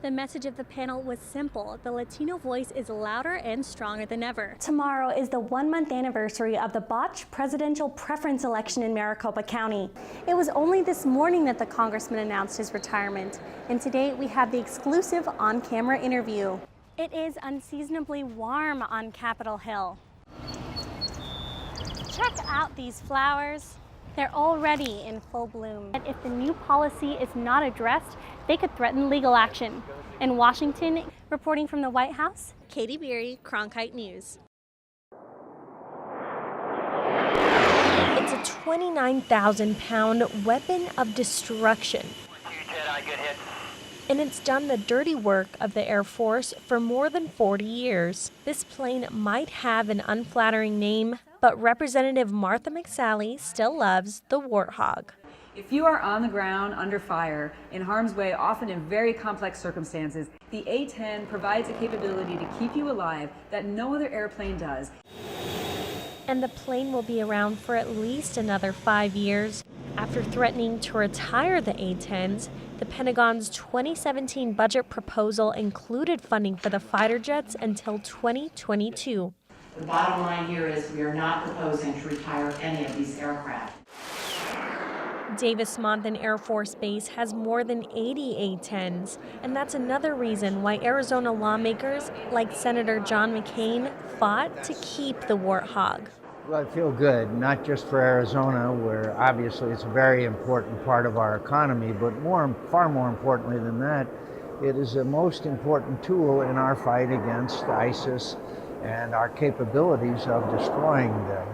The message of the panel was simple. The Latino voice is louder and stronger than ever. Tomorrow is the 1-month anniversary of the botched presidential preference election in Maricopa County. It was only this morning that the congressman announced his retirement, and today we have the exclusive on-camera interview. It is unseasonably warm on Capitol Hill. Check out these flowers. They're already in full bloom. And if the new policy is not addressed, they could threaten legal action. In Washington, reporting from the White House, Katie Bieri, Cronkite News. It's a 29,000-pound weapon of destruction. And it's done the dirty work of the Air Force for more than 40 years. This plane might have an unflattering name, but Representative Martha McSally still loves the Warthog. If you are on the ground under fire, in harm's way, often in very complex circumstances, the A-10 provides a capability to keep you alive that no other airplane does. And the plane will be around for at least another 5 years. After threatening to retire the A-10s, the Pentagon's 2017 budget proposal included funding for the fighter jets until 2022. The bottom line here is we are not proposing to retire any of these aircraft. Davis-Monthan Air Force Base has more than 80 A-10s, and that's another reason why Arizona lawmakers, like Senator John McCain, fought to keep the Warthog. Well, I feel good, not just for Arizona, where obviously it's a very important part of our economy, but far more importantly than that, it is the most important tool in our fight against ISIS and our capabilities of destroying them.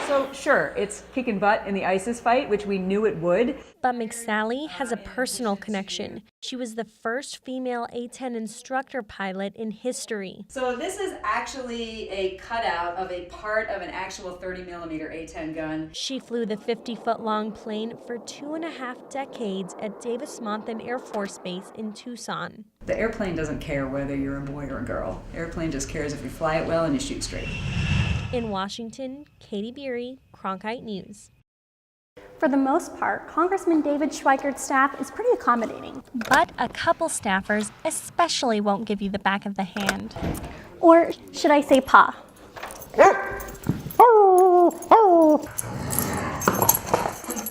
So sure, it's kicking butt in the ISIS fight, which we knew it would. But McSally has a personal connection. She was the first female A-10 instructor pilot in history. So this is actually a cutout of a part of an actual 30mm A-10 gun. She flew the 50-foot-long plane for 2.5 decades at Davis-Monthan Air Force Base in Tucson. The airplane doesn't care whether you're a boy or a girl. The airplane just cares if you fly it well and you shoot straight. In Washington, Katie Bieri, Cronkite News. for the most part, Congressman David Schweikert's staff is pretty accommodating. But a couple staffers especially won't give you the back of the hand. Or should I say paw?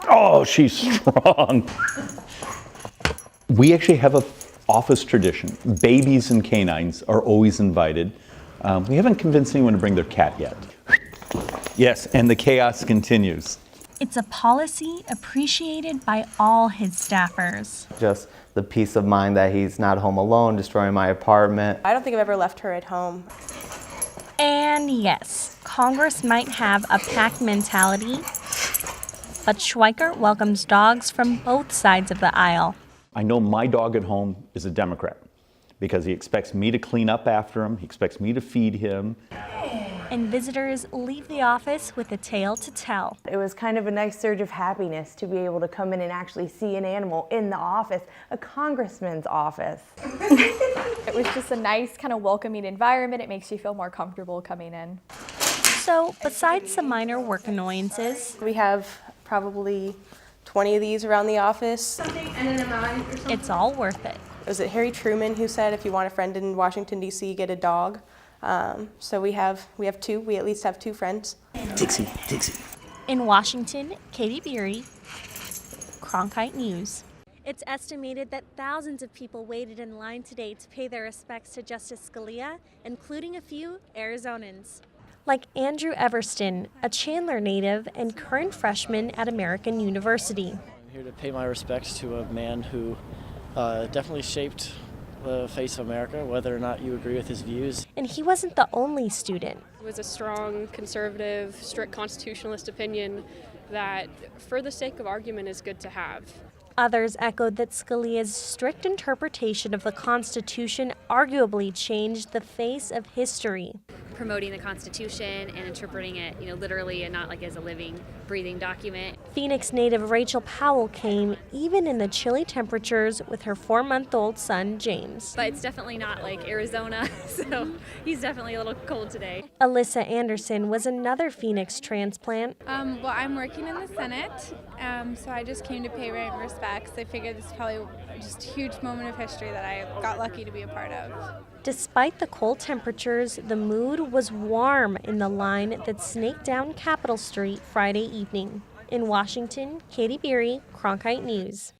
Oh, she's strong. We actually have an office tradition. Babies and canines are always invited. We haven't convinced anyone to bring their cat yet. Yes, and the chaos continues. It's a policy appreciated by all his staffers. Just the peace of mind that he's not home alone, destroying my apartment. I don't think I've ever left her at home. And yes, Congress might have a pack mentality, but Schweikert welcomes dogs from both sides of the aisle. I know my dog at home is a Democrat because he expects me to clean up after him, he expects me to feed him. And visitors leave the office with a tale to tell. It was kind of a nice surge of happiness to be able to come in and actually see an animal in the office, a congressman's office. It was just a nice kind of welcoming environment. It makes you feel more comfortable coming in. So besides some minor work annoyances, We have probably 20 of these around the office. it's all worth it. Was it Harry Truman who said if you want a friend in Washington, D.C., get a dog? So we have two. We at least have two friends. Dixie. In Washington, Katie Bieri, Cronkite News. It's estimated that thousands of people waited in line today to pay their respects to Justice Scalia, including a few Arizonans. Like Andrew Everston, a Chandler native and current freshman at American University. I'm here to pay my respects to a man who definitely shaped the face of America, whether or not you agree with his views. And he wasn't the only student. It was a strong, conservative, strict constitutionalist opinion that, for the sake of argument, is good to have. Others echoed that Scalia's strict interpretation of the Constitution arguably changed the face of history. Promoting the Constitution and interpreting it, literally and not like as a living, breathing document. Phoenix native Rachel Powell came even in the chilly temperatures with her 4-month-old son, James. But it's definitely not like Arizona, so he's definitely a little cold today. Alyssa Anderson was another Phoenix transplant. Well, I'm working in the Senate, so I just came to pay my respects. I figured this is probably just a huge moment of history that I got lucky to be a part of. Despite the cold temperatures, the mood was warm in the line that snaked down Capitol Street Friday evening. In Washington, Katie Bieri, Cronkite News.